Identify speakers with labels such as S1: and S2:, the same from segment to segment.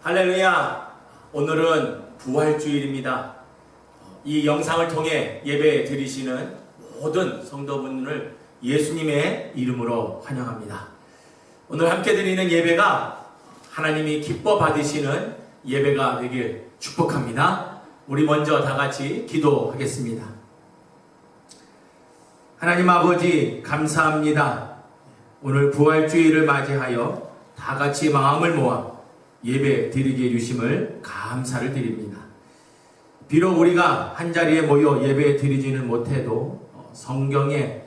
S1: 할렐루야! 오늘은 부활주일입니다. 이 영상을 통해 예배 드리시는 모든 성도분을 예수님의 이름으로 환영합니다. 오늘 함께 드리는 예배가 하나님이 기뻐 받으시는 예배가 되길 축복합니다. 우리 먼저 다 같이 기도하겠습니다. 하나님 아버지 감사합니다. 오늘 부활주일을 맞이하여 다 같이 마음을 모아 예배 드리게 해주심을 감사를 드립니다. 비록 우리가 한자리에 모여 예배 드리지는 못해도 성령의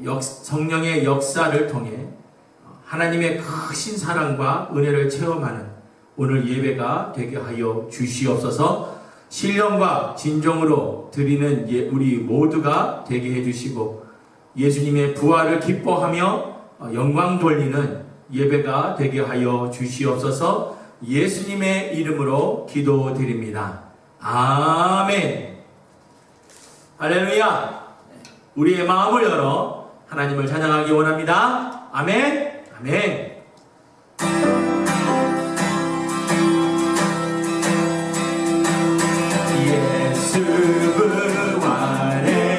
S1: 역사를 통해 하나님의 크신 사랑과 은혜를 체험하는 오늘 예배가 되게 하여 주시옵소서. 신령과 진정으로 드리는 우리 모두가 되게 해주시고 예수님의 부활을 기뻐하며 영광 돌리는 예배가 되게 하여 주시옵소서. 예수님의 이름으로 기도드립니다. 아멘. 할렐루야. 우리의 마음을 열어 하나님을 찬양하기 원합니다. 아멘. 아멘. 예수 부활했으니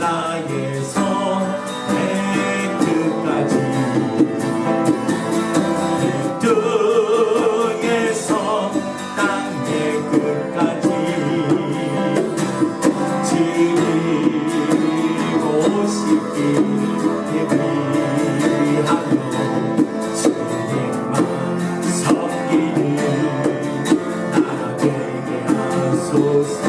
S1: 하늘나라에서 끝까지 땅에서 땅의 끝까지 지니고 싶기 예비하며 주님만 섬기는 나라 되게 하소서.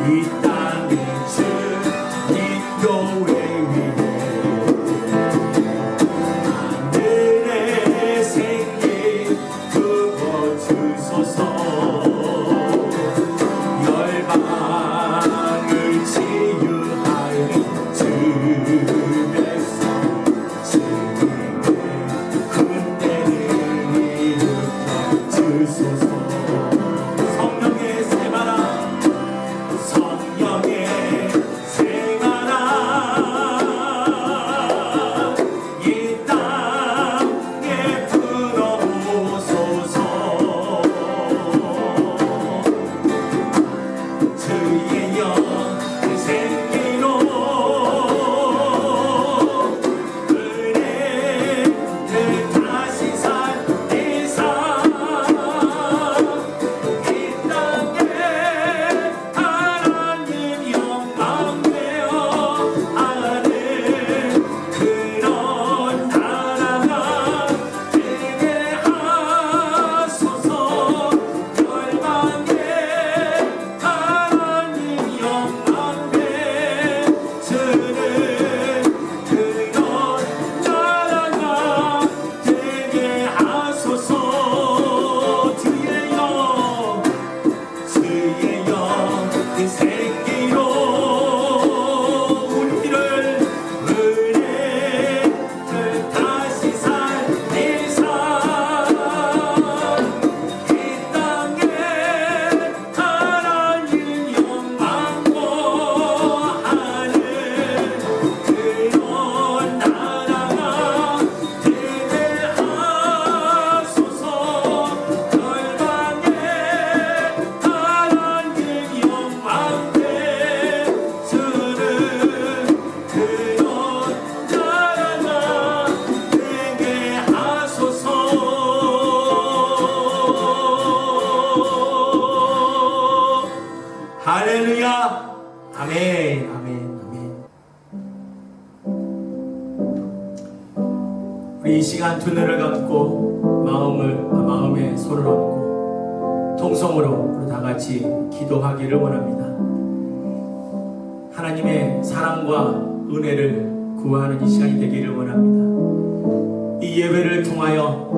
S1: 이 땅의 주님 교회 위에 하늘의 생기 부어주소서. 열방을 치유하는 주 백성 주님의 군대를 일으켜 주소서. 성령의 세마라 성령의 생활아 이 땅에 불어오소서. 주의 영 생기로 은혜를 다시 살리사 이 땅에 하나님 영광 되어 하는 그런 나라가 되게 하소서. 열방에 하나님 영광 되시는 그런 나라가 되게 하소서. 주의 영 그 생기로 우리를 은혜를 다시 살리사 이 땅에 하나님 영광 거하는 그런 나라가 되게 하소서. 열방에 하나님 영광 되시는 그런 나라가 되게 하소서. 할렐루야. 아멘. 아멘. 아멘. 우리 이 시간 두 눈을 감고 마음에 손을 얹고 통성으로 우리 다 같이 기도하기를 원합니다. 하나님의 사랑과 은혜를 구하는 이 시간이 되기를 원합니다. 이 예배를 통하여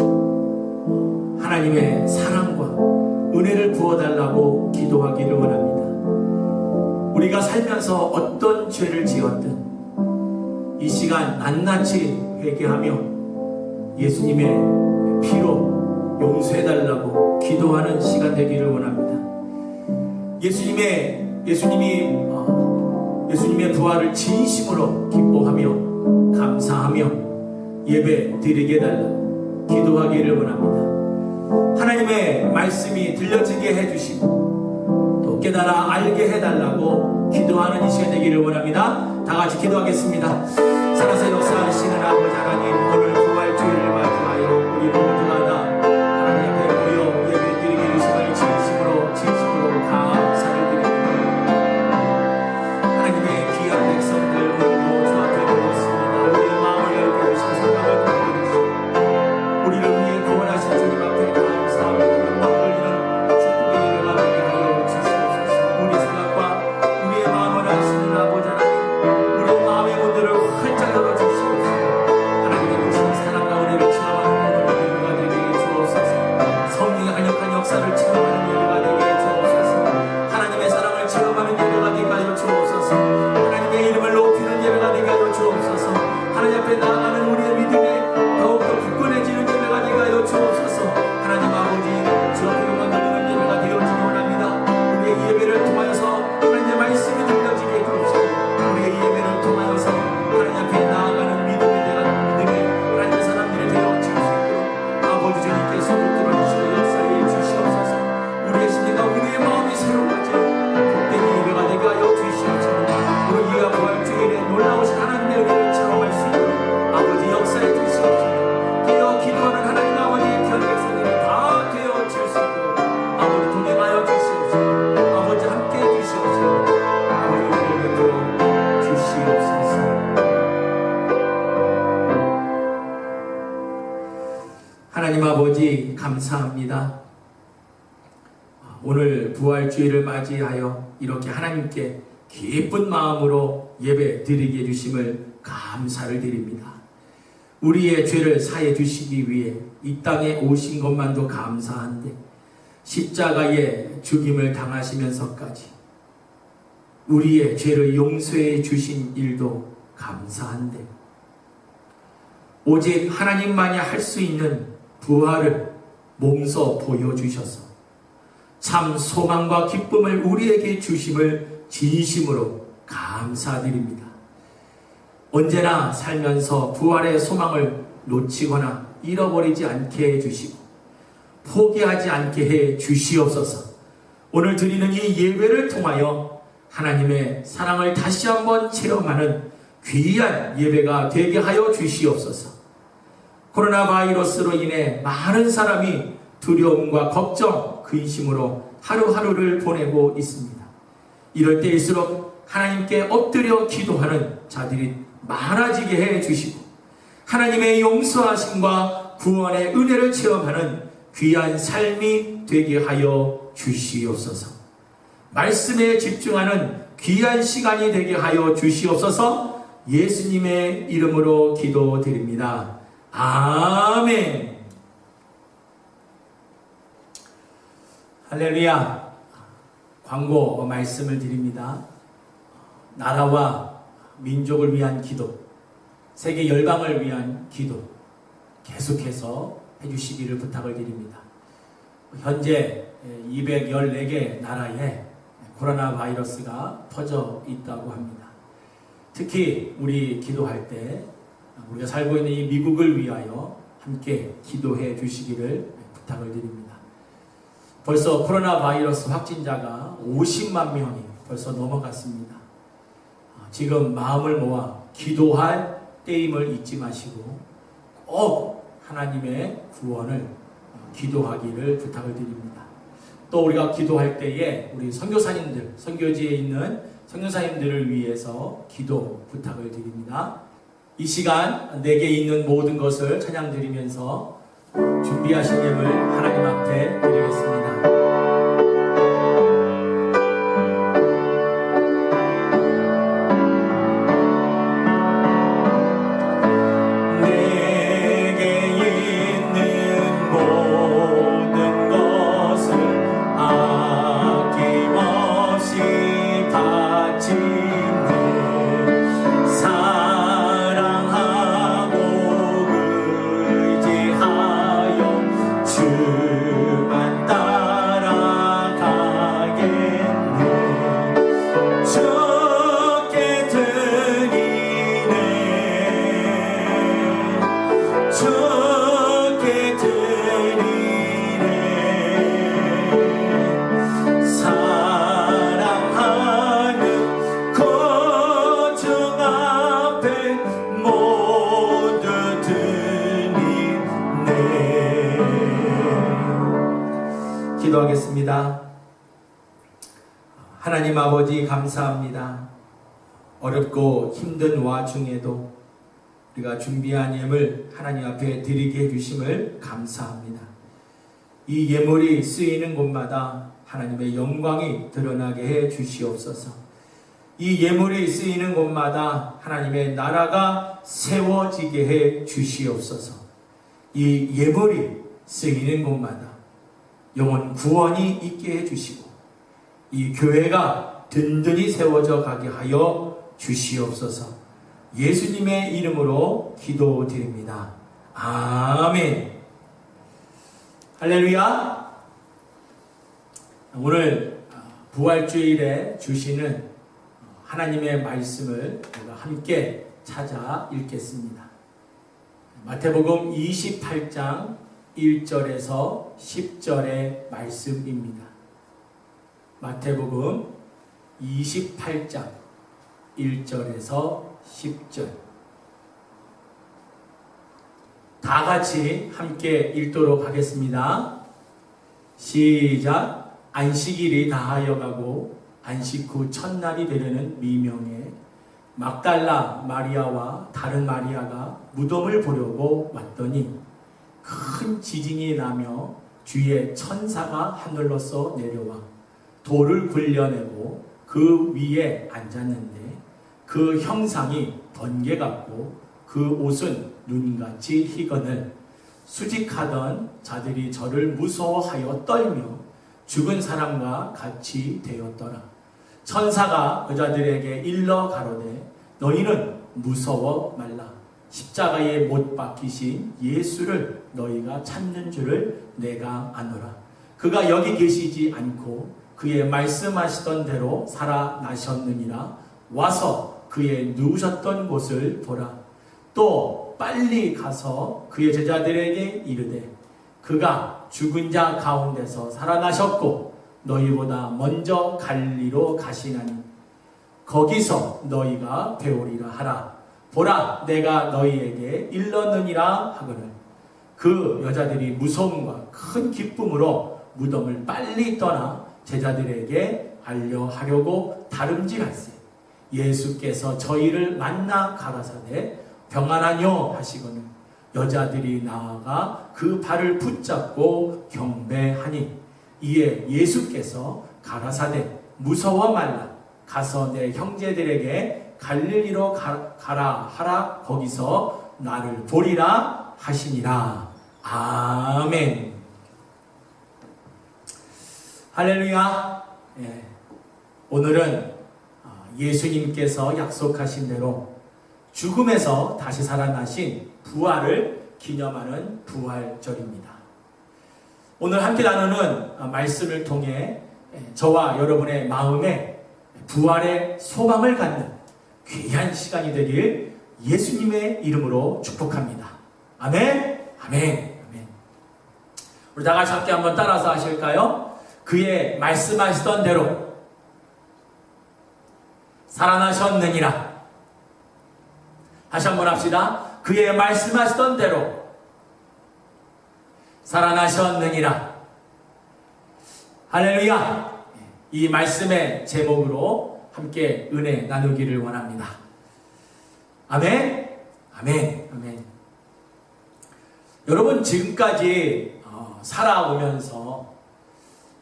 S1: 하나님의 사랑과 은혜를 부어달라고 기도하기를 원합니다. 우리가 살면서 어떤 죄를 지었든 이 시간 낱낱이 회개하며 예수님의 피로 용서해달라고 기도하는 시간 되기를 원합니다. 예수님의 부활을 진심으로 기뻐하며 감사하며 예배 드리게 해달라고 기도하기를 원합니다. 하나님의 말씀이 들려지게 해주시고 또 깨달아 알게 해달라고 기도하는 이 시간 되기를 원합니다. 다 같이 기도하겠습니다. 살아서 역사하시는 아버지 하나님, 오늘 부활주일을 맞이하여 우리 모두가 다 하나님 앞에 모여 예배 드리기를 시간을 진심으로 감사를 드립니다. 하나님의 귀한 백성들 오늘도 주 앞에 모였습니다. 우리의 마음을 열게 주시고 생각을 보여주시고 우리를 위해 구원하신 주님 앞에 감사하며 우리는 축복의 일을 하게 하여 주시옵소서. 우리 생각과 우리의 마음을 아시는 아버지 하나님, 우리의 마음의 문들을 활짝 열어주시옵소서. 하나님의 크신 감사합니다. 오늘 부활주일을 맞이하여 이렇게 하나님께 기쁜 마음으로 예배 드리게 해주심을 감사를 드립니다. 우리의 죄를 사해 주시기 위해 이 땅에 오신 것만도 감사한데 십자가에 죽임을 당하시면서까지 우리의 죄를 용서해 주신 일도 감사한데 오직 하나님만이 할 수 있는 부활을 몸소 보여주셔서 참 소망과 기쁨을 우리에게 주심을 진심으로 감사드립니다. 언제나 살면서 부활의 소망을 놓치거나 잃어버리지 않게 해주시고 포기하지 않게 해 주시옵소서. 오늘 드리는 이 예배를 통하여 하나님의 사랑을 다시 한번 체험하는 귀한 예배가 되게 하여 주시옵소서. 코로나 바이러스로 인해 많은 사람이 두려움과 걱정, 근심으로 하루하루를 보내고 있습니다. 이럴 때일수록 하나님께 엎드려 기도하는 자들이 많아지게 해 주시고 하나님의 용서하심과 구원의 은혜를 체험하는 귀한 삶이 되게 하여 주시옵소서. 말씀에 집중하는 귀한 시간이 되게 하여 주시옵소서. 예수님의 이름으로 기도드립니다. 아멘. 할렐루야. 광고 말씀을 드립니다. 나라와 민족을 위한 기도, 세계 열방을 위한 기도 계속해서 해주시기를 부탁을 드립니다. 현재 214개 나라에 코로나 바이러스가 퍼져 있다고 합니다. 특히 우리 기도할 때 우리가 살고 있는 이 미국을 위하여 함께 기도해 주시기를 부탁을 드립니다. 벌써 코로나 바이러스 확진자가 50만 명이 벌써 넘어갔습니다. 지금 마음을 모아 기도할 때임을 잊지 마시고 꼭 하나님의 구원을 기도하기를 부탁을 드립니다. 또 우리가 기도할 때에 우리 선교사님들, 선교지에 있는 선교사님들을 위해서 기도 부탁을 드립니다. 이 시간 내게 있는 모든 것을 찬양 드리면서 준비하신 예물 하나님 앞에 드리겠습니다. 기도하겠습니다. 하나님 아버지 감사합니다. 어렵고 힘든 와중에도 우리가 준비한 예물 하나님 앞에 드리게 해주심을 감사합니다. 이 예물이 쓰이는 곳마다 하나님의 영광이 드러나게 해 주시옵소서. 이 예물이 쓰이는 곳마다 하나님의 나라가 세워지게 해 주시옵소서. 이 예물이 쓰이는 곳마다 영혼 구원이 있게 해주시고 이 교회가 든든히 세워져 가게 하여 주시옵소서. 예수님의 이름으로 기도드립니다. 아멘. 할렐루야. 오늘 부활주일에 주시는 하나님의 말씀을 우리가 함께 찾아 읽겠습니다. 마태복음 28장 1절에서 10절의 말씀입니다. 마태복음 28장 1절에서 10절. 다 같이 함께 읽도록 하겠습니다. 시작. 안식일이 다하여 가고 안식 후 첫날이 되려는 미명에 막달라 마리아와 다른 마리아가 무덤을 보려고 왔더니 큰 지진이 나며 주의 천사가 하늘로서 내려와 돌을 굴려내고 그 위에 앉았는데 그 형상이 번개 같고 그 옷은 눈같이 희건을 수직하던 자들이 저를 무서워하여 떨며 죽은 사람과 같이 되었더라. 천사가 여자들에게 일러 가로되 너희는 무서워 말라. 십자가에 못 박히신 예수를 너희가 찾는 줄을 내가 아노라. 그가 여기 계시지 않고 그의 말씀하시던 대로 살아나셨느니라. 와서 그의 누우셨던 곳을 보라. 또 빨리 가서 그의 제자들에게 이르되 그가 죽은 자 가운데서 살아나셨고 너희보다 먼저 갈리로 가시나니 거기서 너희가 배우리라 하라. 보라, 내가 너희에게 일렀느니라 하거늘. 그 여자들이 무서움과 큰 기쁨으로 무덤을 빨리 떠나 제자들에게 알려하려고 다름질할세. 예수께서 저희를 만나 가라사대 평안하뇨 하시거늘 여자들이 나아가 그 발을 붙잡고 경배하니 이에 예수께서 가라사대 무서워 말라. 가서 내 형제들에게 갈릴리로 가라 하라. 거기서 나를 보리라 하시니라. 아멘. 할렐루야. 오늘은 예수님께서 약속하신 대로 죽음에서 다시 살아나신 부활을 기념하는 부활절입니다. 오늘 함께 나누는 말씀을 통해 저와 여러분의 마음에 부활의 소망을 갖는 귀한 시간이 되길 예수님의 이름으로 축복합니다. 아멘, 아멘, 아멘. 우리 다 같이 함께 한번 따라서 하실까요? 그의 말씀하시던 대로 살아나셨느니라. 다시 한번 합시다. 그의 말씀하시던 대로 살아나셨느니라. 할렐루야. 이 말씀의 제목으로 함께 은혜 나누기를 원합니다. 아멘, 아멘, 아멘. 여러분 지금까지 살아오면서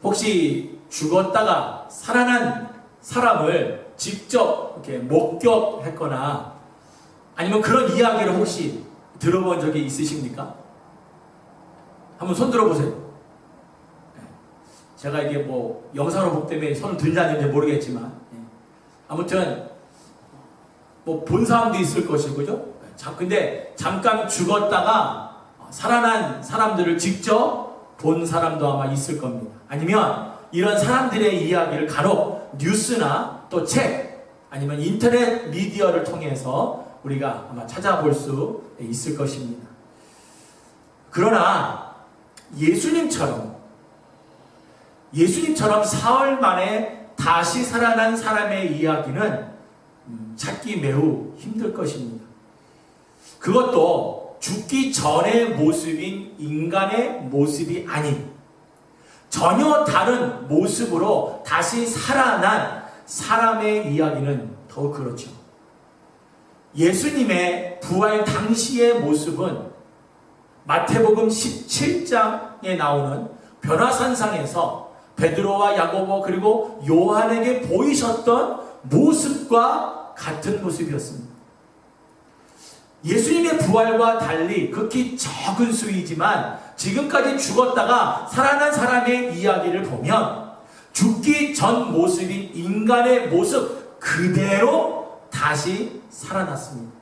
S1: 혹시 죽었다가 살아난 사람을 직접 이렇게 목격했거나 아니면 그런 이야기를 혹시 들어본 적이 있으십니까? 한번 손 들어보세요. 제가 이게 뭐 영상으로 보기 때문에 손을 들지 않는지 모르겠지만 아무튼 뭐 본 사람도 있을 것이고 그죠? 근데 잠깐 죽었다가 살아난 사람들을 직접 본 사람도 아마 있을 겁니다. 아니면 이런 사람들의 이야기를 간혹 뉴스나 또 책 아니면 인터넷 미디어를 통해서 우리가 아마 찾아볼 수 있을 것입니다. 그러나 예수님처럼 사흘 만에 다시 살아난 사람의 이야기는 찾기 매우 힘들 것입니다. 그것도 죽기 전의 모습인 인간의 모습이 아닌 전혀 다른 모습으로 다시 살아난 사람의 이야기는 더욱 그렇죠. 예수님의 부활 당시의 모습은 마태복음 17장에 나오는 변화산상에서 베드로와 야고보 그리고 요한에게 보이셨던 모습과 같은 모습이었습니다. 예수님의 부활과 달리 극히 적은 수이지만 지금까지 죽었다가 살아난 사람의 이야기를 보면 죽기 전 모습인 인간의 모습 그대로 다시 살아났습니다.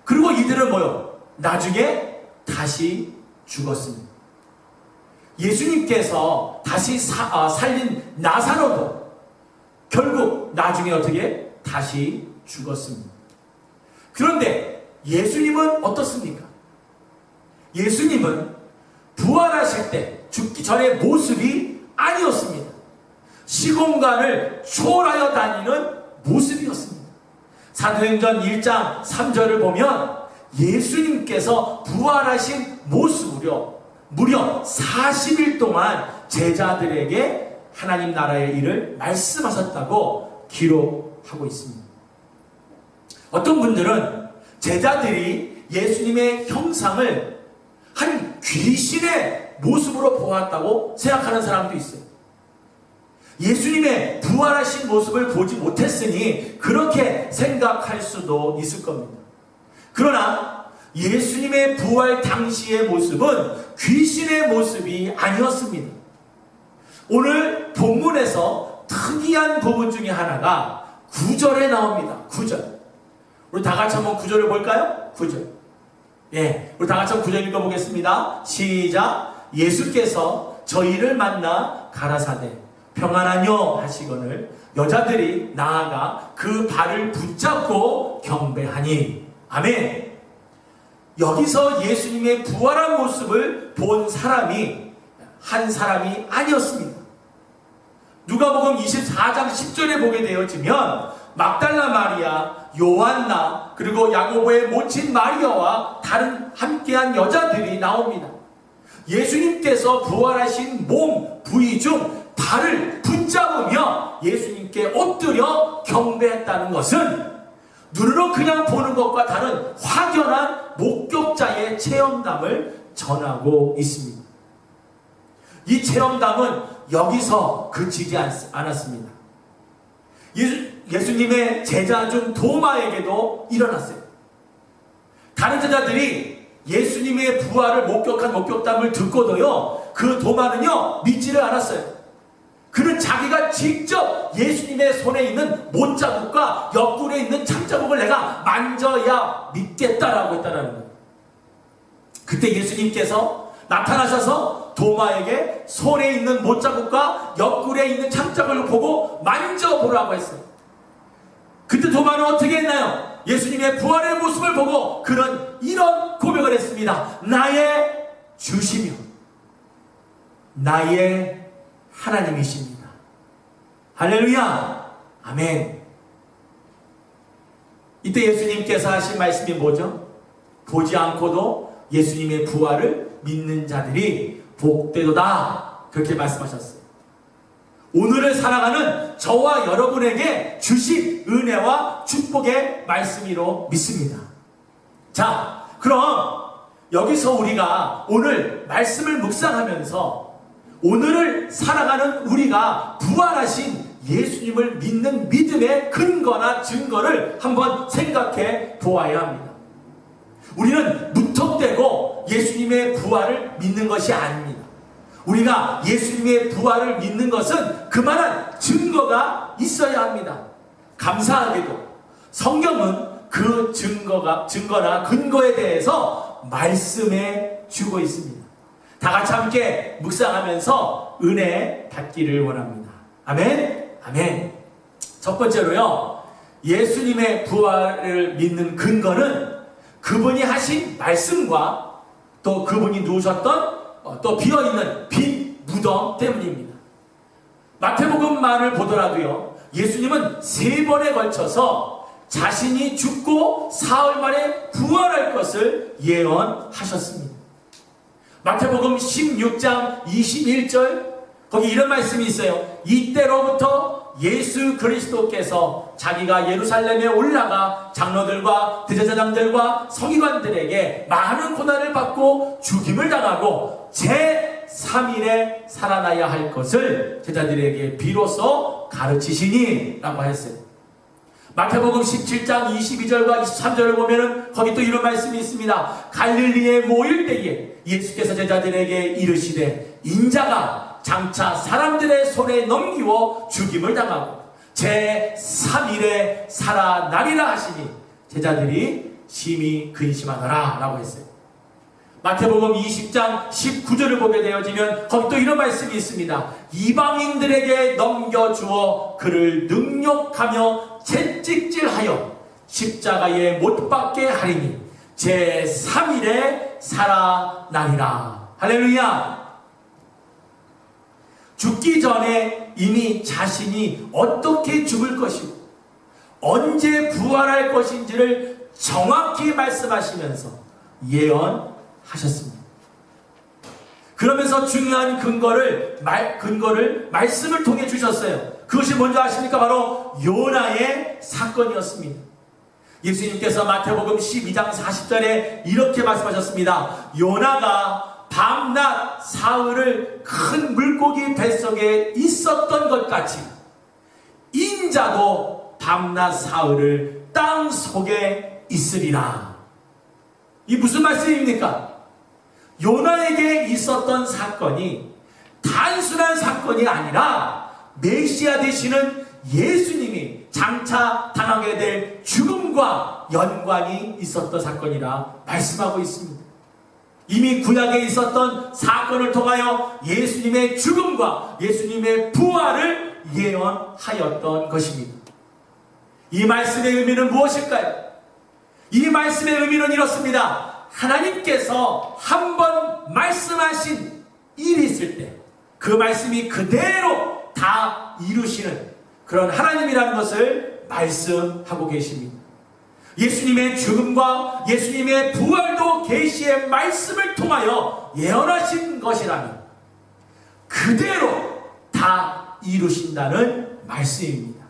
S1: 그리고 이들은 뭐요? 나중에 다시 죽었습니다. 예수님께서 다시 살린 나사로도 결국 나중에 어떻게? 다시 죽었습니다. 그런데 예수님은 어떻습니까? 예수님은 부활하실 때 죽기 전의 모습이 아니었습니다. 시공간을 초월하여 다니는 모습이었습니다. 사도행전 1장 3절을 보면 예수님께서 부활하신 모습으로 무려 40일 동안 제자들에게 하나님 나라의 일을 말씀하셨다고 기록하고 있습니다. 어떤 분들은 제자들이 예수님의 형상을 한 귀신의 모습으로 보았다고 생각하는 사람도 있어요. 예수님의 부활하신 모습을 보지 못했으니 그렇게 생각할 수도 있을 겁니다. 그러나 예수님의 부활 당시의 모습은 귀신의 모습이 아니었습니다. 오늘 본문에서 특이한 부분 중에 하나가 9절에 나옵니다. 9절. 우리 다 같이 한번 9절을 볼까요? 9절. 예, 우리 다 같이 한번 9절 읽어보겠습니다. 시작. 예수께서 저희를 만나 가라사대 평안하뇨 하시거늘 여자들이 나아가 그 발을 붙잡고 경배하니. 아멘. 여기서 예수님의 부활한 모습을 본 사람이 한 사람이 아니었습니다. 누가복음 24장 10절에 보게 되어지면 막달라 마리아, 요한나, 그리고 야고보의 모친 마리아와 다른 함께한 여자들이 나옵니다. 예수님께서 부활하신 몸 부위 중 발을 붙잡으며 예수님께 엎드려 경배했다는 것은 눈으로 그냥 보는 것과 다른 확연한 목격자의 체험담을 전하고 있습니다. 이 체험담은 여기서 그치지 않았습니다. 예수님의 제자 중 도마에게도 일어났어요. 다른 제자들이 예수님의 부활을 목격한 목격담을 듣고도요, 그 도마는요 믿지를 않았어요. 그는 자기가 직접 예수님의 손에 있는 못자국과 옆구리에 있는 창자국을 내가 만져야 믿겠다라고 했다는 거예요. 그때 예수님께서 나타나셔서 도마에게 손에 있는 못자국과 옆구리에 있는 창자국을 보고 만져보라고 했어요. 그때 도마는 어떻게 했나요? 예수님의 부활의 모습을 보고 그는 이런 고백을 했습니다. 나의 주시며 나의 하나님이십니다. 할렐루야. 아멘. 이때 예수님께서 하신 말씀이 뭐죠? 보지 않고도 예수님의 부활을 믿는 자들이 복되도다. 그렇게 말씀하셨어요. 오늘을 살아가는 저와 여러분에게 주신 은혜와 축복의 말씀이로 믿습니다. 자, 그럼 여기서 우리가 오늘 말씀을 묵상하면서 오늘을 살아가는 우리가 부활하신 예수님을 믿는 믿음의 근거나 증거를 한번 생각해 보아야 합니다. 우리는 무턱대고 예수님의 부활을 믿는 것이 아닙니다. 우리가 예수님의 부활을 믿는 것은 그만한 증거가 있어야 합니다. 감사하게도 성경은 그 증거나 근거에 대해서 말씀해 주고 있습니다. 다 같이 함께 묵상하면서 은혜 받기를 원합니다. 아멘. 아멘. 첫 번째로요, 예수님의 부활을 믿는 근거는 그분이 하신 말씀과 또 그분이 누우셨던 또 비어있는 빈 무덤 때문입니다. 마태복음만을 보더라도요, 예수님은 3번에 걸쳐서 자신이 죽고 사흘 만에 부활할 것을 예언하셨습니다. 마태복음 16장 21절 거기 이런 말씀이 있어요. 이때로부터 예수 그리스도께서 자기가 예루살렘에 올라가 장로들과 대제사장들과 서기관들에게 많은 고난을 받고 죽임을 당하고 제3일에 살아나야 할 것을 제자들에게 비로소 가르치시니 라고 했어요. 마태복음 17장 22절과 23절을 보면은 거기 또 이런 말씀이 있습니다. 갈릴리에 모일 때에 예수께서 제자들에게 이르시되 인자가 장차 사람들의 손에 넘기워 죽임을 당하고 제3일에 살아나리라 하시니 제자들이 심히 근심하더라 라고 했어요. 마태복음 20장 19절을 보게 되어지면 거기 또 이런 말씀이 있습니다. 이방인들에게 넘겨주어 그를 능욕하며 채찍질하여 십자가에 못 박게 하리니 제3일에 살아나리라. 할렐루야. 죽기 전에 이미 자신이 어떻게 죽을 것이고 언제 부활할 것인지를 정확히 말씀하시면서 예언하셨습니다. 그러면서 중요한 근거를 말씀을 통해 주셨어요. 그것이 뭔지 아십니까? 바로 요나의 사건이었습니다. 예수님께서 마태복음 12장 40절에 이렇게 말씀하셨습니다. 요나가 밤낮 사흘을 큰 물고기 뱃속에 있었던 것 같이 인자도 밤낮 사흘을 땅 속에 있으리라. 이 무슨 말씀입니까? 요나에게 있었던 사건이 단순한 사건이 아니라 메시아 되시는 예수님이 장차 당하게 될 죽음과 연관이 있었던 사건이라 말씀하고 있습니다. 이미 구약에 있었던 사건을 통하여 예수님의 죽음과 예수님의 부활을 예언하였던 것입니다. 이 말씀의 의미는 무엇일까요? 이 말씀의 의미는 이렇습니다. 하나님께서 한 번 말씀하신 일이 있을 때 그 말씀이 그대로 다 이루시는 그런 하나님이라는 것을 말씀하고 계십니다. 예수님의 죽음과 예수님의 부활도 계시의 말씀을 통하여 예언하신 것이라면 그대로 다 이루신다는 말씀입니다.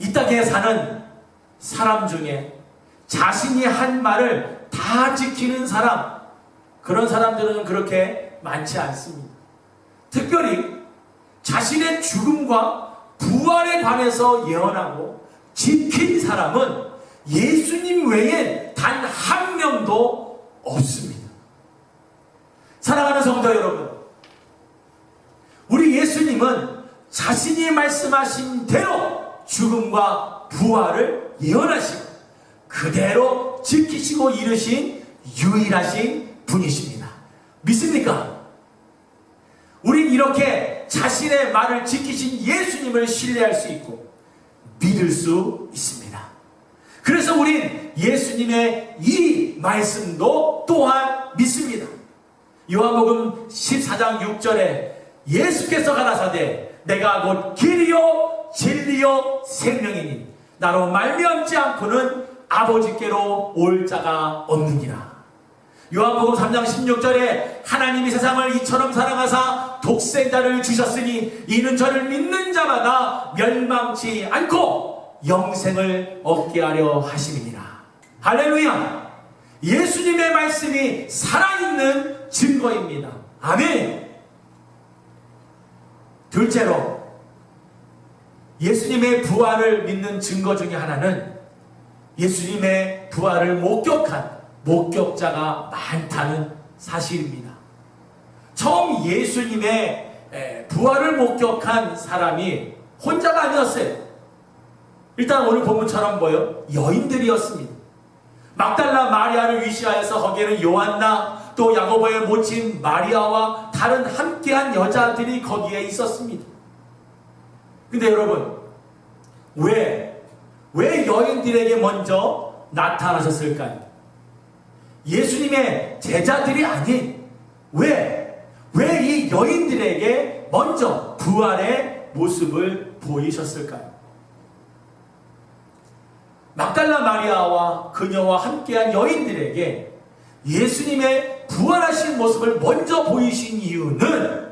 S1: 이 땅에 사는 사람 중에 자신이 한 말을 다 지키는 사람, 그런 사람들은 그렇게 많지 않습니다. 특별히 자신의 죽음과 부활에 관해서 예언하고 지킨 사람은 예수님 외에 단 한 명도 없습니다. 사랑하는 성도 여러분, 우리 예수님은 자신이 말씀하신 대로 죽음과 부활을 예언하시고 그대로 지키시고 이루신 유일하신 분이십니다. 믿습니까? 우린 이렇게 자신의 말을 지키신 예수님을 신뢰할 수 있고 믿을 수 있습니다. 그래서 우린 예수님의 이 말씀도 또한 믿습니다. 요한복음 14장 6절에 예수께서 가라사대 내가 곧 길이요 진리요 생명이니 나로 말미암지 않고는 아버지께로 올 자가 없느니라. 요한복음 3장 16절에 하나님이 세상을 이처럼 사랑하사 독생자를 주셨으니 이는 저를 믿는 자마다 멸망치 않고 영생을 얻게 하려 하심이니라. 할렐루야! 예수님의 말씀이 살아있는 증거입니다. 아멘! 둘째로 예수님의 부활을 믿는 증거 중에 하나는 예수님의 부활을 목격한 목격자가 많다는 사실입니다. 처음 예수님의 부활을 목격한 사람이 혼자가 아니었어요. 일단 오늘 본문처럼 뭐요? 여인들이었습니다. 막달라 마리아를 위시하여서 거기에는 요한나 또 야고보의 모친 마리아와 다른 함께한 여자들이 거기에 있었습니다. 근데 여러분, 왜 여인들에게 먼저 나타나셨을까요? 예수님의 제자들이 아닌 왜 이 여인들에게 먼저 부활의 모습을 보이셨을까요? 막달라 마리아와 그녀와 함께한 여인들에게 예수님의 부활하신 모습을 먼저 보이신 이유는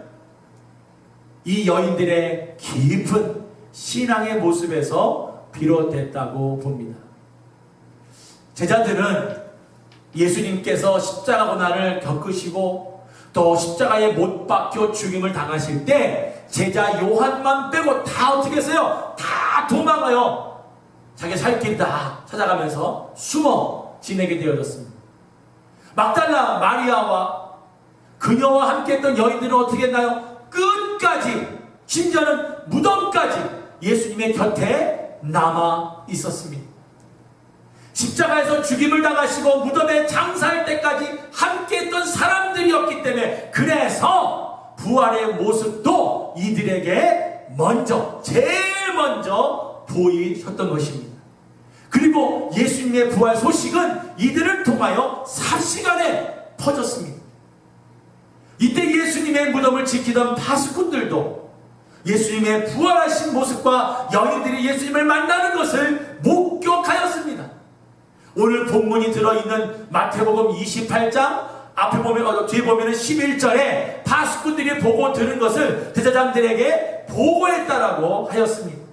S1: 이 여인들의 깊은 신앙의 모습에서 비롯됐다고 봅니다. 제자들은 예수님께서 십자가 고난을 겪으시고 또 십자가에 못 박혀 죽임을 당하실 때 제자 요한만 빼고 다 어떻게 했어요? 다 도망가요. 자기 살 길 다 찾아가면서 숨어 지내게 되어졌습니다. 막달라 마리아와 그녀와 함께했던 여인들은 어떻게 했나요? 끝까지, 심지어는 무덤까지 예수님의 곁에 남아 있었습니다. 십자가에서 죽임을 당하시고 무덤에 장사할 때까지 함께했던 사람들이었기 때문에 그래서 부활의 모습도 이들에게 제일 먼저 보이셨던 것입니다. 그리고 예수님의 부활 소식은 이들을 통하여 삽시간에 퍼졌습니다. 이때 예수님의 무덤을 지키던 파수꾼들도 예수님의 부활하신 모습과 여인들이 예수님을 만나는 것을 목격하였습니다. 오늘 본문이 들어있는 마태복음 28장 앞에 보면 뒤에 보면 11절에 파수꾼들이 보고 들은 것을 제자장들에게 보고했다라고 하였습니다.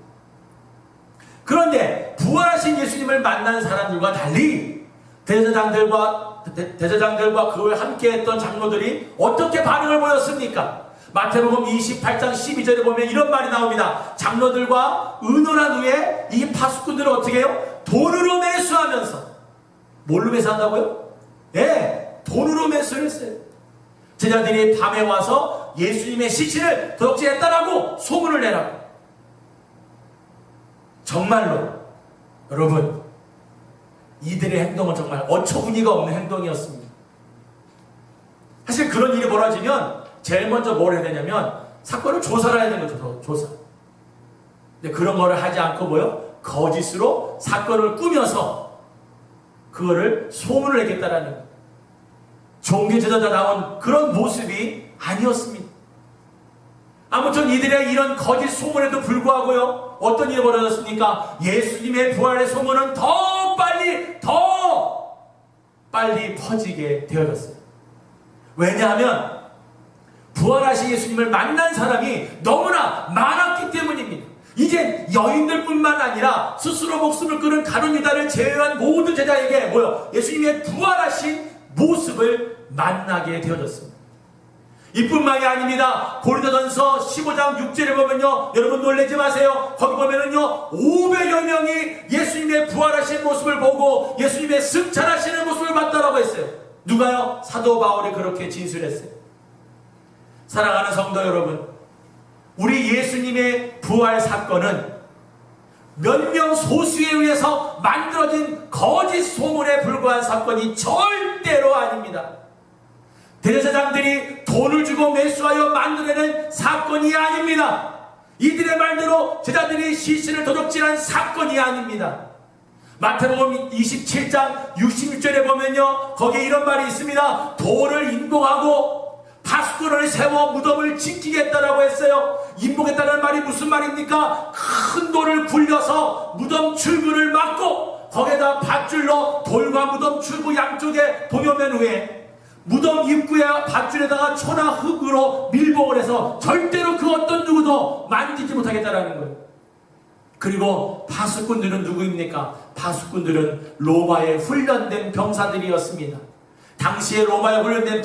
S1: 그런데 부활하신 예수님을 만난 사람들과 달리 제자장들과 대제장들과 그와 함께했던 장로들이 어떻게 반응을 보였습니까? 마태복음 28장 12절에 보면 이런 말이 나옵니다. 장로들과 의논한 후에 이 파수꾼들을 어떻게 해요? 돈으로 매수하면서. 뭘로 매수한다고요? 네, 돈으로 매수를 했어요. 제자들이 밤에 와서 예수님의 시신을 도둑질했다라고 소문을 내라고. 정말로 여러분, 이들의 행동은 정말 어처구니가 없는 행동이었습니다. 사실 그런 일이 벌어지면 제일 먼저 뭘 해야 되냐면 사건을 조사를 해야 되는 거죠. 조사. 근데 그런 거를 하지 않고 뭐요? 거짓으로 사건을 꾸며서 그거를 소문을 내겠다라는 거예요. 종교제자가 나온 그런 모습이 아니었습니다. 아무튼 이들의 이런 거짓 소문에도 불구하고요, 어떤 일이 벌어졌습니까? 예수님의 부활의 소문은 더 빨리 퍼지게 되어졌어요. 왜냐하면 부활하신 예수님을 만난 사람이 너무나 많았기 때문입니다. 이제 여인들뿐만 아니라 스스로 목숨을 끊은 가룟 유다를 제외한 모든 제자에게 예수님의 부활하신 모습을 만나게 되어졌습니다. 이뿐만이 아닙니다. 고린도전서 15장 6절에 보면요, 여러분 놀라지 마세요. 거기 보면은요, 500여 명이 예수님의 부활하신 모습을 보고 예수님의 승천하시는 모습을 봤다라고 했어요. 누가요? 사도 바울이 그렇게 진술했어요. 사랑하는 성도 여러분, 우리 예수님의 부활 사건은 몇 명 소수에 의해서 만들어진 거짓 소문에 불과한 사건이 절대로 아닙니다. 대제사장들이 돈을 주고 매수하여 만들어낸 사건이 아닙니다. 이들의 말대로 제자들이 시신을 도둑질한 사건이 아닙니다. 마태복음 27장 66절에 보면요, 거기에 이런 말이 있습니다. 돌을 인봉하고 파수꾼을 세워 무덤을 지키겠다라고 했어요. 인봉했다는 말이 무슨 말입니까? 큰 돌을 굴려서 무덤 출구를 막고 거기에다 밧줄로 돌과 무덤 출구 양쪽에 동여맨 후에 무덤 입구에 밧줄에다가 초나 흙으로 밀봉을 해서 절대로 그 어떤 누구도 만지지 못하겠다라는 거예요. 그리고 파수꾼들은 누구입니까? 파수꾼들은 로마에 훈련된 병사들이었습니다. 당시에 로마에 훈련된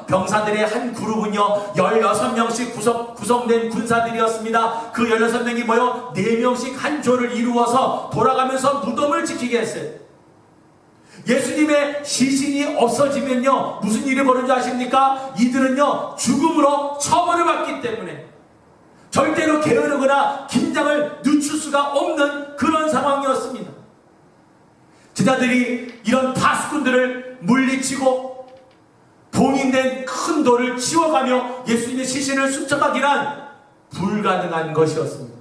S1: 병사들의 한 그룹은요, 16명씩 구성된 군사들이었습니다. 그 16명이 4명씩 한 조를 이루어서 돌아가면서 무덤을 지키게 했어요. 예수님의 시신이 없어지면요, 무슨 일이 벌어지는지 아십니까? 이들은요, 죽음으로 처벌을 받기 때문에 절대로 게으르거나 긴장을 늦출 수가 없는 그런 상황이었습니다. 제자들이 이런 파수꾼들을 물리치고 봉인된 큰 돌을 치워가며 예수님의 시신을 훔쳐가기란 불가능한 것이었습니다.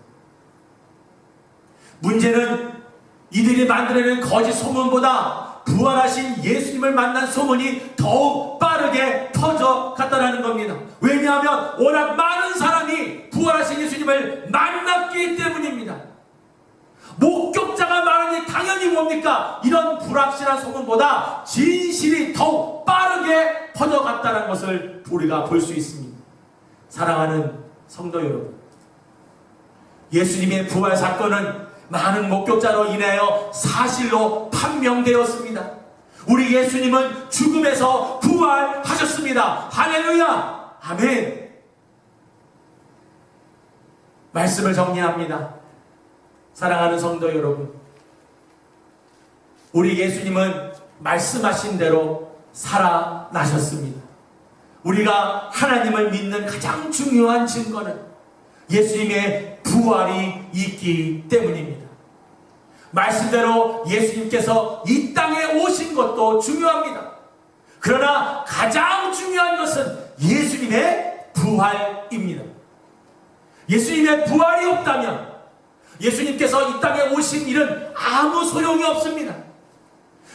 S1: 문제는 이들이 만들어낸 거짓 소문보다 부활하신 예수님을 만난 소문이 더욱 빠르게 퍼져갔다는 겁니다. 왜냐하면 워낙 많은 사람이 부활하신 예수님을 만났기 때문입니다. 목격자가 말하니 당연히 뭡니까? 이런 불확실한 소문보다 진실이 더욱 빠르게 퍼져갔다는 것을 우리가 볼 수 있습니다. 사랑하는 성도 여러분, 예수님의 부활 사건은 많은 목격자로 인하여 사실로 판명되었습니다. 우리 예수님은 죽음에서 부활하셨습니다. 할렐루야! 아멘! 말씀을 정리합니다. 사랑하는 성도 여러분, 우리 예수님은 말씀하신 대로 살아나셨습니다. 우리가 하나님을 믿는 가장 중요한 증거는 예수님의 부활이 있기 때문입니다. 말씀대로 예수님께서 이 땅에 오신 것도 중요합니다. 그러나 가장 중요한 것은 예수님의 부활입니다. 예수님의 부활이 없다면 예수님께서 이 땅에 오신 일은 아무 소용이 없습니다.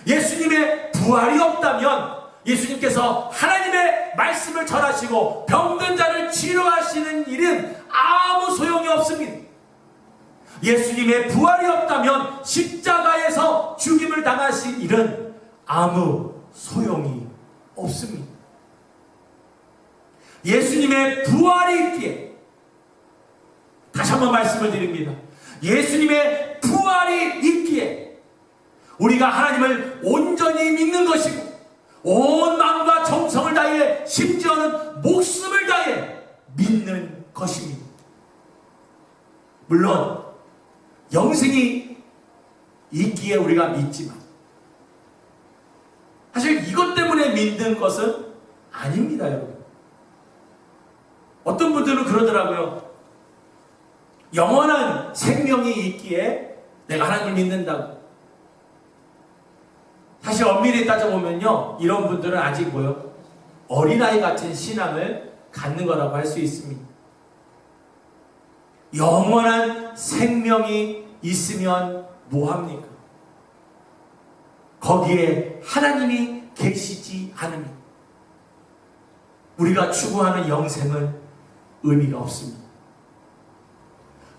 S1: 예수님의 부활이 없다면 예수님께서 하나님의 말씀을 전하시고 병든 자를 치료하시는 일은 아무 소용이 없습니다. 예수님의 부활이 없다면 십자가에서 죽임을 당하신 일은 아무 소용이 없습니다. 예수님의 부활이 있기에, 다시 한번 말씀을 드립니다. 예수님의 부활이 있기에 우리가 하나님을 온전히 믿는 것이고 온 마음과 정성을 다해 심지어는 목숨을 다해 믿는 것입니다. 물론 영생이 있기에 우리가 믿지만 사실 이것 때문에 믿는 것은 아닙니다, 여러분. 어떤 분들은 그러더라고요. 영원한 생명이 있기에 내가 하나님을 믿는다고. 사실 엄밀히 따져보면요, 이런 분들은 아직 뭐요? 어린아이 같은 신앙을 갖는 거라고 할 수 있습니다. 영원한 생명이 있으면 뭐합니까? 거기에 하나님이 계시지 않으면 우리가 추구하는 영생은 의미가 없습니다.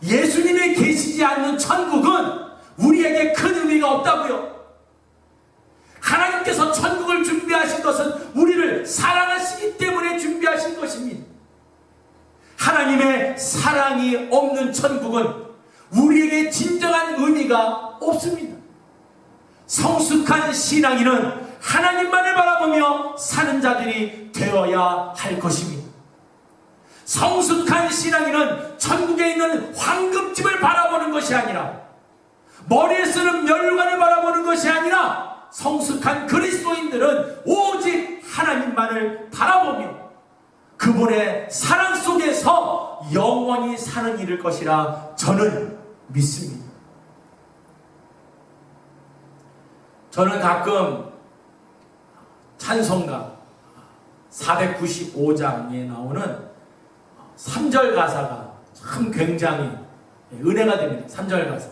S1: 예수님이 계시지 않는 천국은 우리에게 큰 의미가 없다고요. 하나님께서 천국을 준비하신 것은 우리를 사랑하시기 때문에 준비하신 것입니다. 하나님의 사랑이 없는 천국은 우리에게 진정한 의미가 없습니다. 성숙한 신앙인은 하나님만을 바라보며 사는 자들이 되어야 할 것입니다. 성숙한 신앙인은 천국에 있는 황금집을 바라보는 것이 아니라, 머리에 쓰는 면류관을 바라보는 것이 아니라, 성숙한 그리스도인들은 오직 하나님만을 바라보며 그분의 사랑 속에서 영원히 사는 일일 것이라 저는 믿습니다. 저는 가끔 찬송가 495장에 나오는 3절 가사가 참 굉장히 은혜가 됩니다. 3절 가사.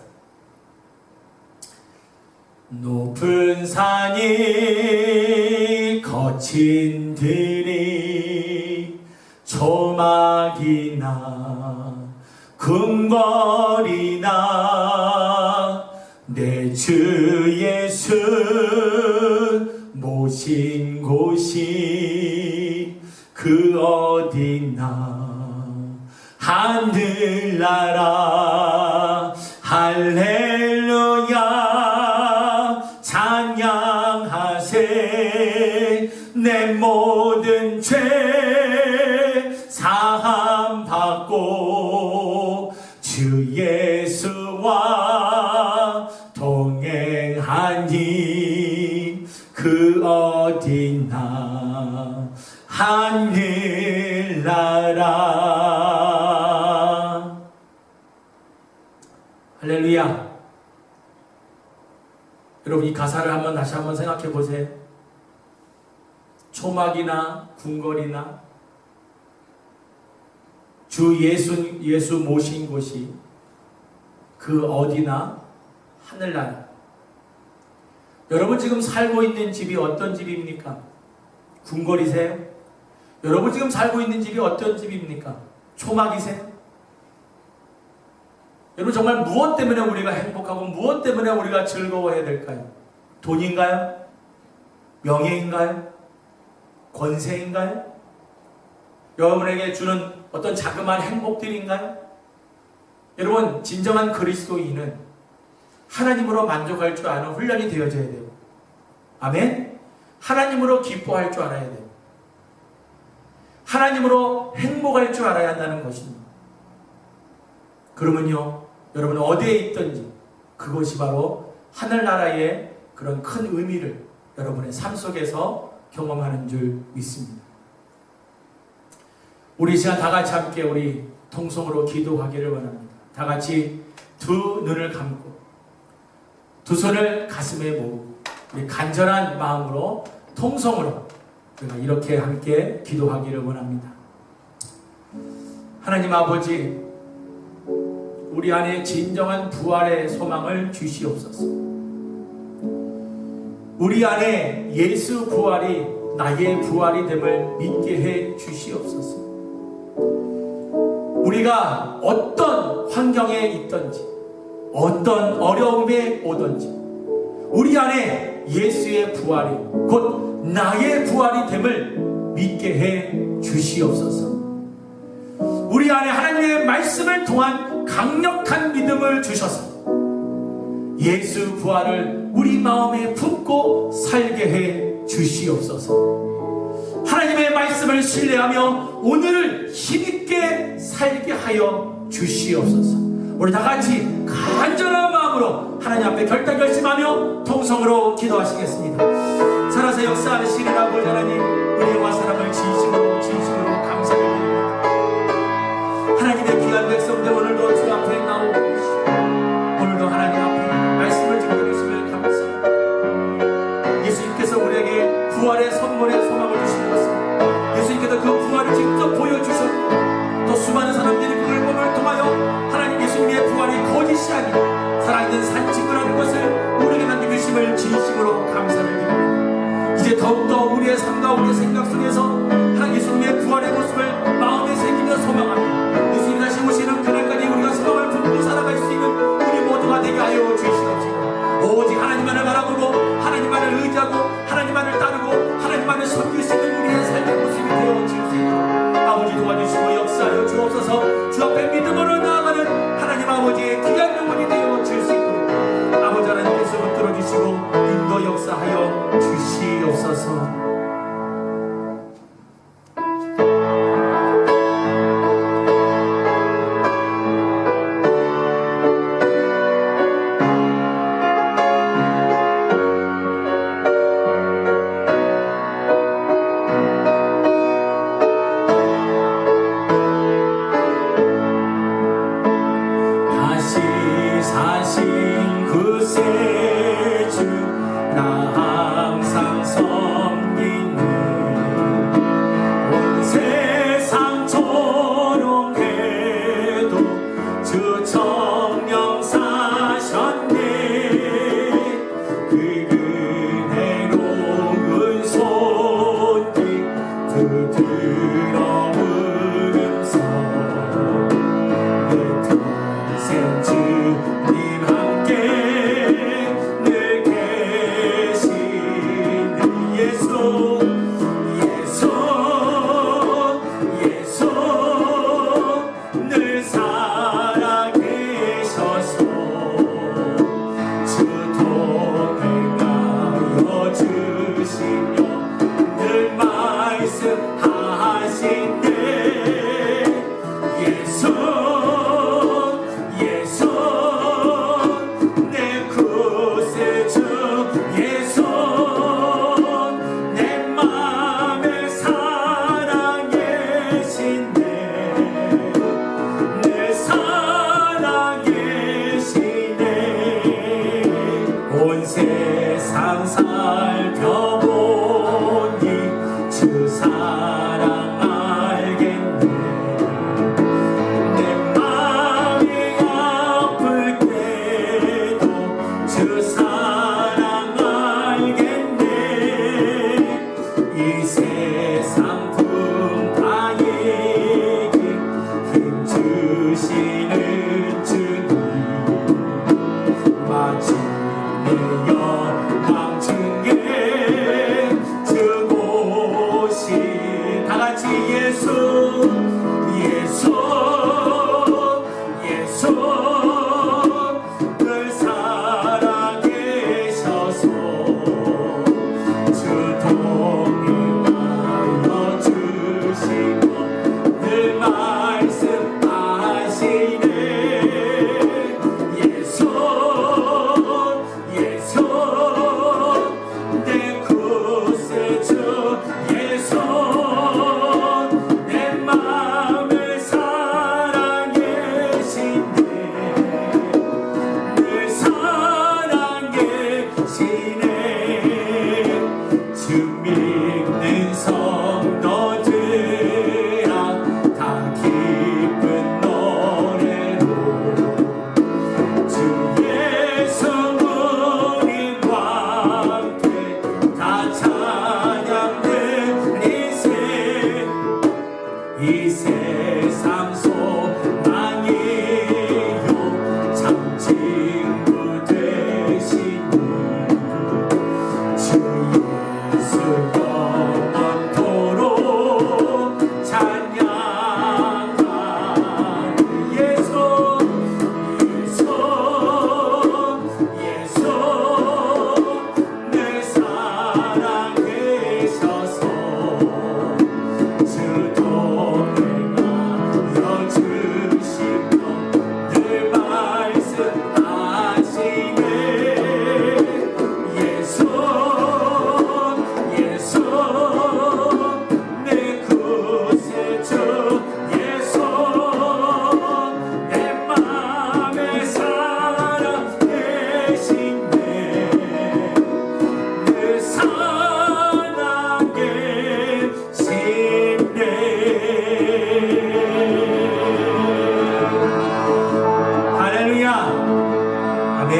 S1: 높은 산이 거친 들이 조막이나 궁궐이나 내 주 예수 모신 곳이 그 어디나 하늘나라 할렐루야 찬양하세 내 모든 죄 사함 받고 주 예수와 동행하니 그 어디나 하늘나라. 할렐루야. 여러분 이 가사를 다시 한번 생각해 보세요. 초막이나 궁궐이나 주 예수 모신 곳이 그 어디나 하늘나라. 여러분 지금 살고 있는 집이 어떤 집입니까? 궁궐이세요? 여러분 지금 살고 있는 집이 어떤 집입니까? 초막이세요? 여러분 정말 무엇 때문에 우리가 행복하고 무엇 때문에 우리가 즐거워해야 될까요? 돈인가요? 명예인가요? 권세인가요? 여러분에게 주는 어떤 자그마한 행복들인가요? 여러분 진정한 그리스도인은 하나님으로 만족할 줄 아는 훈련이 되어져야 돼요. 아멘? 하나님으로 기뻐할 줄 알아야 돼요. 하나님으로 행복할 줄 알아야 한다는 것입니다. 그러면요, 여러분 어디에 있든지 그것이 바로 하늘나라의 그런 큰 의미를 여러분의 삶 속에서 경험하는 줄 믿습니다. 우리 이 시간 다 같이 함께 우리 통성으로 기도하기를 원합니다. 다 같이 두 눈을 감고 두 손을 가슴에 모으고 우리 간절한 마음으로 통성으로 우리가 이렇게 함께 기도하기를 원합니다. 하나님 아버지, 우리 안에 진정한 부활의 소망을 주시옵소서. 우리 안에 예수 부활이 나의 부활이 됨을 믿게 해 주시옵소서. 우리가 어떤 환경에 있든지 어떤 어려움에 오든지 우리 안에 예수의 부활이 곧 나의 부활이 됨을 믿게 해 주시옵소서. 우리 안에 하나님의 말씀을 통한 강력한 믿음을 주셔서 예수 부활을 우리 마음에 품고 살게 해 주시옵소서. 주시옵소서. 하나님의 말씀을 신뢰하며 오늘을 힘있게 살게 하여 주시옵소서. 우리 다 같이 간절한 마음으로 하나님 앞에 결단결심하며 통성으로 기도하시겠습니다. 살아서 역사하시는 아버지 하나님, 우리와 사랑을 진심으로 감사드립니다. 하나님의 귀한 백성들 오늘도 주 앞에 나오고 계시고 오늘도 하나님 앞에 말씀을 듣고 계심을 감사합니다. 예수님께서 우리에게 부활의 선물의 소망을 주신 것은 예수님께서 그 부활을 직접 보여주셨고 또 수많은 사람들이 그 앨범을 통하여 하나님 예수님의 부활이 거짓이 아닌 살아있는 산증거라는 것을 우리에게 남겨주심을 진심으로 감사를 드립니다. 이제 더욱더 우리의 삶과 우리의 생각 속에서 하나님 예수님의 부활의 모습을 마음에 새기며 소망하며 예수님 다시 오시는 그날까지 우리가 소망을 품고 살아갈 수 있는 우리 모두가 되게 하여 주시옵시고 오직 하나님만을 바라보고 하나님만을 의지하고 하나님만을 따르고 하나님만을 섬길 수 있는 우리의 삶의 모습이 되어 질 수 있도록 아버지 도와주시고 역사하여 주옵소서. 주 앞에 믿음으로 나아가는 하나님 아버지의 귀한 영혼이 되어 질 수 있도록 아버지 하나님께서 붙들어 주시고 인도 역사하여 주시옵소서.
S2: 예수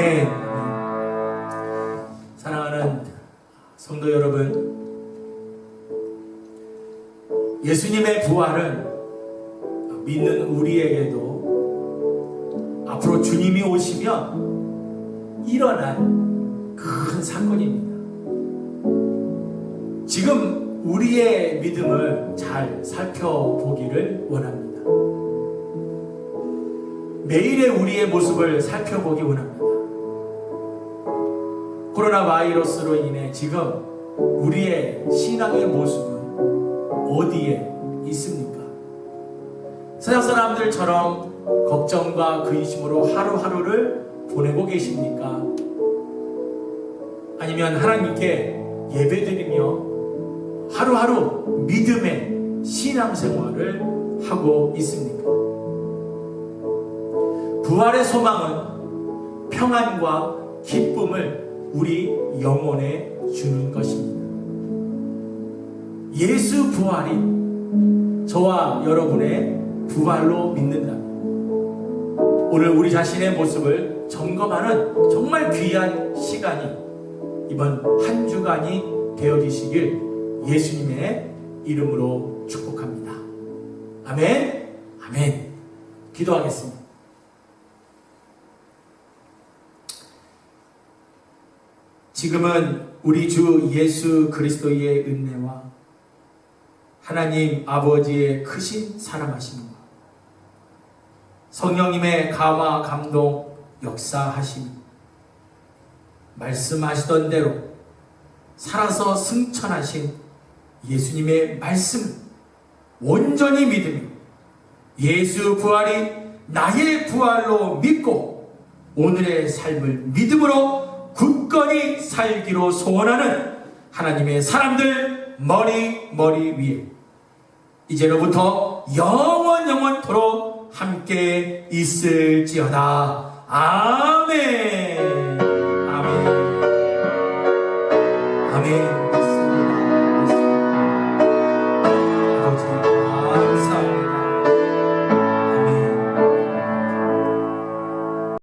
S1: 아멘. 사랑하는 성도 여러분, 예수님의 부활은 믿는 우리에게도 앞으로 주님이 오시면 일어날 큰 사건입니다. 지금 우리의 믿음을 잘 살펴보기를 원합니다. 매일의 우리의 모습을 살펴보기 원합니다. 코로나 바이러스로 인해 지금 우리의 신앙의 모습은 어디에 있습니까? 세상 사람들처럼 걱정과 근심으로 하루하루를 보내고 계십니까? 아니면 하나님께 예배드리며 하루하루 믿음의 신앙생활을 하고 있습니까? 부활의 소망은 평안과 기쁨을 우리 영혼에 주는 것입니다. 예수 부활이 저와 여러분의 부활로 믿는다면 오늘 우리 자신의 모습을 점검하는 정말 귀한 시간이 이번 한 주간이 되어지시길 예수님의 이름으로 축복합니다. 아멘. 아멘. 기도하겠습니다. 지금은 우리 주 예수 그리스도의 은혜와 하나님 아버지의 크신 사랑하심과 성령님의 감화 감동 역사하심, 말씀하시던 대로 살아서 승천하신 예수님의 말씀 온전히 믿으며 예수 부활이 나의 부활로 믿고 오늘의 삶을 믿음으로 굳건히 살기로 소원하는 하나님의 사람들 머리 위에 이제로부터 영원토록 함께 있을지어다.